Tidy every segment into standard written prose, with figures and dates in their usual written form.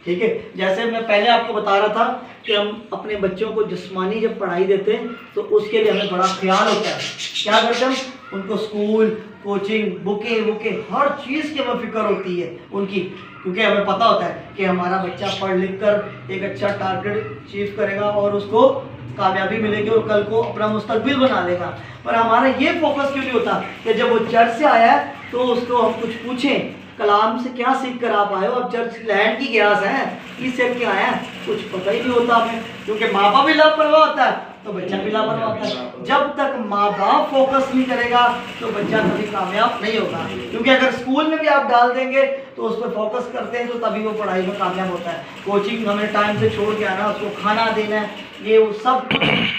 ठीक है, जैसे मैं पहले आपको बता रहा था कि हम अपने बच्चों को जिस्मानी जब पढ़ाई देते हैं तो उसके लिए हमें बड़ा ख्याल होता है। क्या करते हैं हम, उनको स्कूल, कोचिंग, बुकें हर चीज़ की हमें फिक्र होती है उनकी, क्योंकि हमें पता होता है कि हमारा बच्चा पढ़ लिख कर एक अच्छा टारगेट अचीव करेगा और उसको कामयाबी मिलेगी और कल को अपना मुस्तकबिल बना लेगा। पर हमारा ये फोकस क्यों नहीं होता कि जब वो चर्च से आया है तो उसको हम कुछ पूछें, कलाम से क्या सीख कर आप आए हो, अब चर्च लैंड की ग्यास है, किस सेट के आया है, कुछ पता ही नहीं होता हमें, क्योंकि माँ बाप भी लापरवाह होता है तो बच्चा भी लापरवाह होता है। जब तक माँ बाप फोकस नहीं करेगा तो बच्चा कभी कामयाब नहीं होगा, क्योंकि अगर स्कूल में भी आप डाल देंगे तो उस पर फोकस करते हैं तो तभी वो पढ़ाई में कामयाब होता है। कोचिंग हमें टाइम से छोड़ के आना, उसको खाना देना है, ये वो सब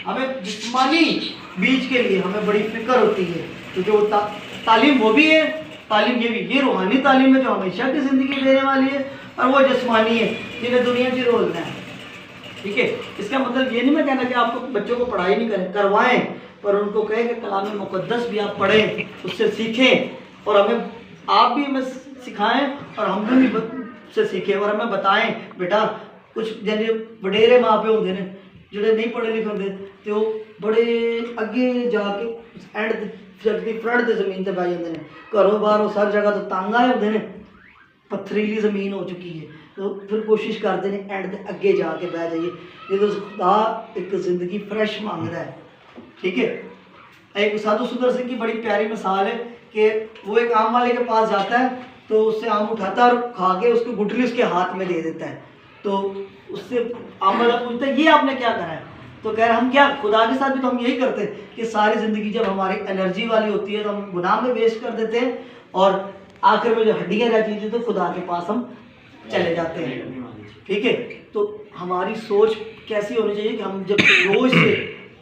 हमें जिस्मानी बीज के लिए हमें बड़ी फिक्र होती है, क्योंकि वो तालीम वो भी है, तालीम ये रूहानी तालीम है जो हमेशा की ज़िंदगी देने वाली है, और वो जिस्मानी है जिन्हें दुनिया की रोलना है। ठीक है, इसका मतलब ये नहीं मैं कहना कि आपको बच्चों को पढ़ाई नहीं करें, करवाएं, पर उनको कहें कि कलाम मुक़द्दस भी आप पढ़ें, उससे सीखें, और हमें आप भी हमें सिखाएं और हम भी से सीखें और हमें बताएं बेटा कुछ जैसे वडेरे माँ पे होंगे ने जोड़े नहीं पढ़े लिखे होंगे तो बड़े अगे जाके एंड फ्रंट से जमीन से बह जाते हैं, घरों बाहर वो सारी जगह तो तंग आए होंगे ने, पत्थरीली ज़मीन हो चुकी है, तो फिर कोशिश करते हैं एंड ते अगे जाके बह जाइए, ये तो खुदा एक ज़िंदगी फ्रैश मांगता है। ठीक है, एक साधु सुंदर सिंह की बड़ी प्यारी मिसाल है कि वो एक आम वाले के पास जाता है तो उससे आम उठाता है और खा के उसकी गुठली उसके हाथ में दे देता है, तो उससे आम वाला पूछता है ये आपने क्या करा है, तो कह रहे हम क्या, खुदा के साथ भी तो हम यही करते हैं कि सारी ज़िंदगी जब हमारी एनर्जी वाली होती है तो हम गुनाह में वेस्ट कर देते हैं और आखिर में जो हड्डियाँ रहती थी तो खुदा के पास हम चले जाते हैं। ठीक है, तो हमारी सोच कैसी होनी चाहिए कि हम जब जोश से,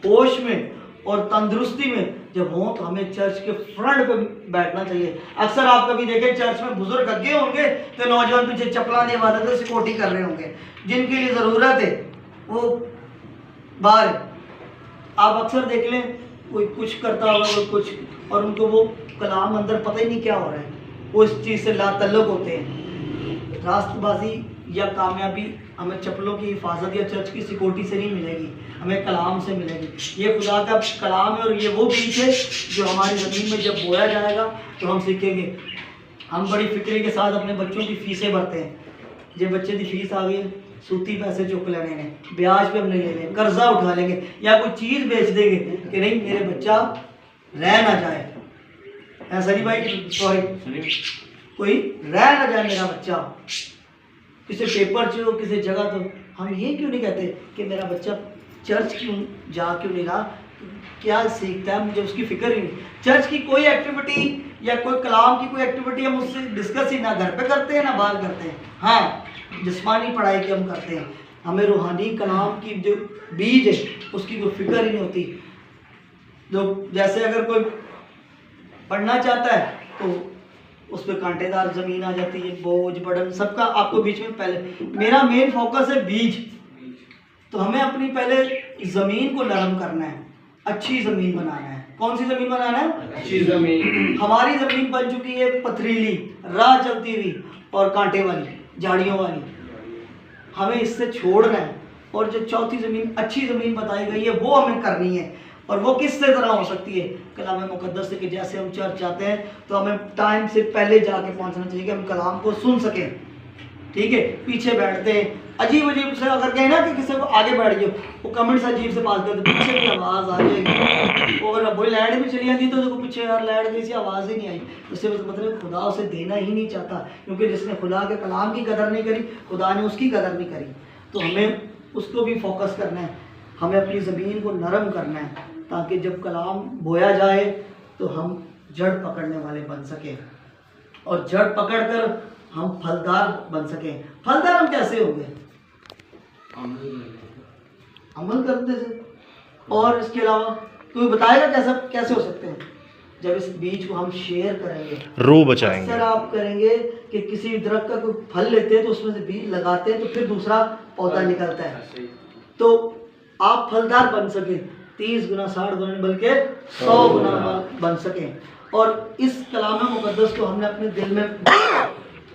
होश में और तंदुरुस्ती में जब हों तो हमें चर्च के फ्रंट पे बैठना चाहिए। अक्सर आप कभी देखें चर्च में बुजुर्ग अगे होंगे तो नौजवान पीछे चप्पला दे वाले तो सिक्योरिटी कर रहे होंगे, जिनके लिए ज़रूरत है वो बाहर। आप अक्सर देख लें कोई कुछ करता होगा कोई कुछ, और उनको वो कलाम अंदर पता ही नहीं क्या हो रहा है, वो इस चीज़ से लातल्लुक होते हैं। रास्तबाजी या कामयाबी हमें चप्पलों की हिफाजत या चर्च की सिक्योरिटी से नहीं मिलेगी, हमें कलाम से मिलेगी। ये खुदा का कलाम है और ये वो बीज है जो हमारी ज़मीन में जब बोया जाएगा तो हम सीखेंगे। हम बड़ी फिक्रे के साथ अपने बच्चों की फीसें भरते हैं, जब बच्चे की फीस आ गई सूती पैसे चुक लेने ने, ब्याज पे हम नहीं ले लेंगे, कर्जा उठा लेंगे या कोई चीज़ बेच देंगे कि नहीं मेरे बच्चा रह ना जाए, ऐसा नहीं भाई, सॉरी कोई रह ना जाए मेरा बच्चा किसी पेपर च हो किसी जगह, तो हम ये क्यों नहीं कहते कि मेरा बच्चा चर्च क्यों जा क्यों नहीं रहा, क्या सीखता है, मुझे उसकी फिक्र ही नहीं। चर्च की कोई एक्टिविटी या कोई कलाम की कोई एक्टिविटी हम उससे डिस्कस ही ना घर पे करते हैं ना बाहर करते हैं। हाँ, जिस्मानी पढ़ाई की हम करते हैं, हमें रूहानी कलाम की जो बीज है उसकी कोई फिक्र ही नहीं होती। जो जैसे अगर कोई पढ़ना चाहता है तो उस पर कांटेदार ज़मीन आ जाती है, बोझ बर्डन सबका आपको बीच में। पहले मेरा मेन फोकस है बीज, तो हमें अपनी पहले ज़मीन को नरम करना है, अच्छी ज़मीन बनाना है। कौन सी ज़मीन बनाना है? अच्छी ज़मीन। हमारी ज़मीन बन चुकी है पथरीली, राह चलती हुई और कांटे वाली, झाड़ियों वाली, हमें इससे छोड़ना है और जो चौथी ज़मीन अच्छी ज़मीन बताई गई है वो हमें करनी है। और वो किस तरह हो सकती है? कलाम मुक़द्दस से कि जैसे हम चर्च जाते हैं तो हमें टाइम से पहले जाके पहुंचना चाहिए कि हम कलाम को सुन सकें। ठीक है, पीछे बैठते हैं अजीब अजीब से, अगर कहें ना कि किसी को आगे बैठ जाओ वो कमेंट्स अजीब से पास करते, पीछे की आवाज़ आ जाएगी, और वही लाइट भी चली जाती तो देखो पीछे यार लाइट गई सी, आवाज़ ही नहीं आई, उससे मतलब खुदा उसे देना ही नहीं चाहता, क्योंकि जिसने खुदा के कलाम की कदर नहीं करी खुदा ने उसकी कदर नहीं करी। तो हमें उसको भी फोकस करना है, हमें अपनी ज़मीन को नरम करना है ताकि जब कलाम बोया जाए तो हम जड़ पकड़ने वाले बन सकें और जड़ पकड़कर हम फलदार बन सकें। फलदार हम कैसे होंगे? अमल करते से। और इसके अलावा कोई बताएगा कैसे हो सकते हैं? जब इस बीज को हम शेयर करेंगे, रू बचाएंगे। अक्सर आप करेंगे कि किसी दरख्त का कोई फल लेते हैं तो उसमें से बीज लगाते हैं तो फिर दूसरा पौधा निकलता है, तो आप फलदार बन सकें, 30 गुना 60 गुना बल्कि 100 गुना बन सकें। और इस कलाम मुक़द्दस को हमने अपने दिल में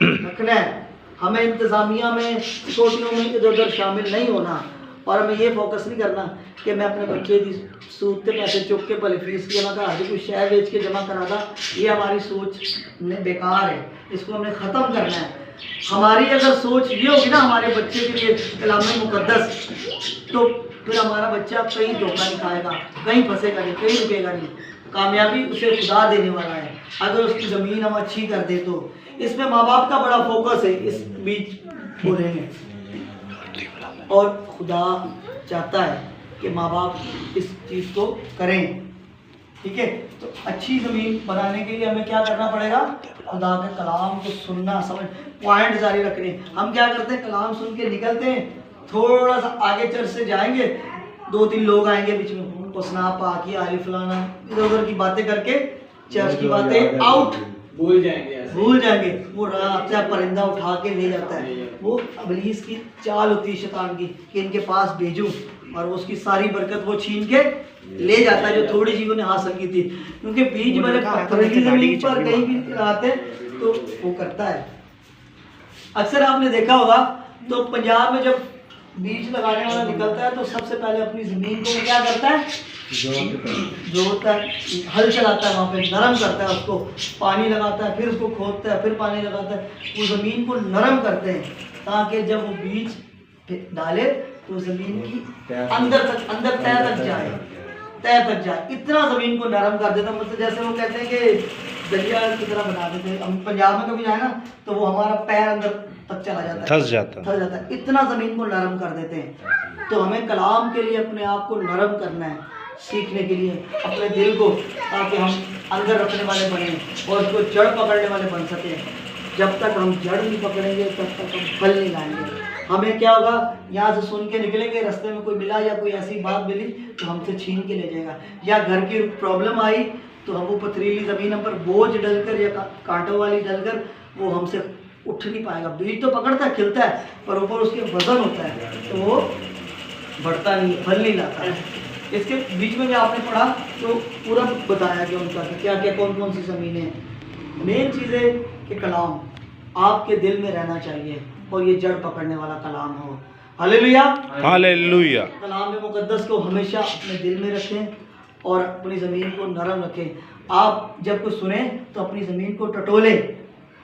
रखना है, हमें इंतज़ामिया में छोटियों में इधर उधर शामिल नहीं होना, और हमें ये फोकस नहीं करना कि मैं अपने बच्चे की सूद के पैसे चुक के पहले फीस की जमा करा दी, कोई शहर बेच के जमा करा था। ये हमारी सोच बेकार है, इसको हमने ख़त्म करना है। हमारी अगर सोच ये होगी ना हमारे बच्चे के लिए कलाम मुक़द्दस, तो फिर हमारा बच्चा कहीं धोखा नहीं खाएगा, कहीं फंसेगा नहीं, कहीं रुकेगा नहीं। कामयाबी उसे खुदा देने वाला है अगर उसकी ज़मीन हम अच्छी कर दे तो। इसमें माँ बाप का बड़ा फोकस है इस बीच बोले में, और खुदा चाहता है कि माँ बाप इस चीज़ को करें। ठीक है, तो अच्छी ज़मीन बनाने के लिए हमें क्या करना पड़ेगा? खुदा के कलाम को सुनना, समझ, पॉइंट जारी रखने। हम क्या करते हैं, कलाम सुन के निकलते हैं, थोड़ा सा आगे चर्च से जाएंगे, 2-3 लोग आएंगे बीच में, उनको स्नाप आकी आली फलाना इधर उधर की बातें करके चर्च की बातें आउट भूल जाएंगे। वो रात से परिंदा उठा के ले जाता है, वो इब्लीस की चाल होती है शैतान की कि इनके पास भेजूं, और उसकी सारी बरकत वो छीन के ले जाता है जो थोड़ी चीज़ों ने हासिल की थी। क्योंकि बीज वाले पथरीली ज़मीन पर कहीं भी लगाते तो वो करता है। अक्सर आपने देखा होगा तो पंजाब में जब बीज लगाने वाला निकलता है तो सबसे पहले अपनी ज़मीन को वो क्या करता है, जोतता है, हल चलाता है, वहाँ पे नरम करता है, उसको पानी लगाता है, फिर उसको खोदता है, फिर पानी लगाता है, वो ज़मीन को नरम करते हैं ताकि जब वो बीज डाले तो ज़मीन की अंदर तय तक जाए, इतना ज़मीन को नरम कर देता। मतलब जैसे वो कहते हैं कि दलिया की तरह बना देते हैं। हम पंजाब में कभी जाए ना तो वो हमारा पैर अंदर तक चला जाता है, थस जाता है, इतना ज़मीन को नरम कर देते हैं। तो हमें कलाम के लिए अपने आप को नरम करना है, सीखने के लिए अपने दिल को, ताकि हम अंदर रखने वाले बने और उसको जड़ पकड़ने वाले बन सकें। जब तक हम जड़ नहीं पकड़ेंगे तब तक हम फल नहीं लाएंगे। हमें क्या होगा, यहाँ से सुन के निकलेंगे, रास्ते में कोई मिला या कोई ऐसी बात मिली तो हमसे छीन के ले जाएगा, या घर की प्रॉब्लम आई तो हम वो पथरीली ज़मीन पर बोझ डलकर या कांटों वाली डलकर वो हमसे उठ नहीं पाएगा। बीज तो पकड़ता है, खिलता है, पर ऊपर उसके वजन होता है तो वो बढ़ता नहीं, फल नहीं लाता है। इसके बीच में भी आपने पढ़ा तो पूरा बताया कि उनका कि क्या क्या कौन कौन सी ज़मीनें। मेन चीज़ है कि कलाम आपके दिल में रहना चाहिए और ये जड़ पकड़ने वाला कलाम हो। Hallelujah, hallelujah. कलाम मुक़द्दस को हमेशा अपने दिल में रखें और अपनी ज़मीन को नरम रखें। आप जब कुछ सुने तो अपनी ज़मीन को टटोलें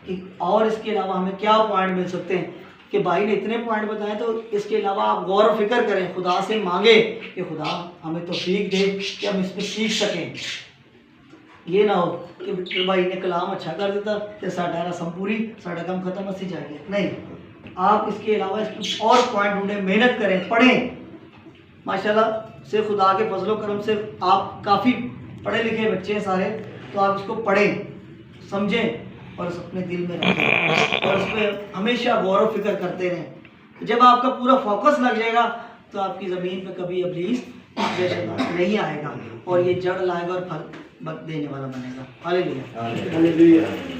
कि और इसके अलावा हमें क्या पॉइंट मिल सकते हैं, कि भाई ने इतने पॉइंट बताए, तो इसके अलावा आप गौर फिक्र करें, खुदा से मांगे कि खुदा हमें तौफीक दे कि हम इस पर सीख सकें। ये ना हो कि भाई ने कलाम अच्छा कर देता तो साढ़ा रसम पूरी, साढ़ा काम खत्म असी जाएगा। नहीं, आप इसके अलावा इस और पॉइंट ढूंढें, मेहनत करें, पढ़ें। माशाल्लाह से खुदा के फजलो करम से आप काफ़ी पढ़े लिखे बच्चे हैं सारे, तो आप इसको पढ़ें, समझें और उस अपने दिल में रखें और उस पर हमेशा गौर व फिक्र करते रहें। जब आपका पूरा फोकस लग जाएगा तो आपकी ज़मीन पे कभी इब्लीस नहीं आएगा और ये जड़ लाएगा और फल देने वाला बनेगा। हालेलुया।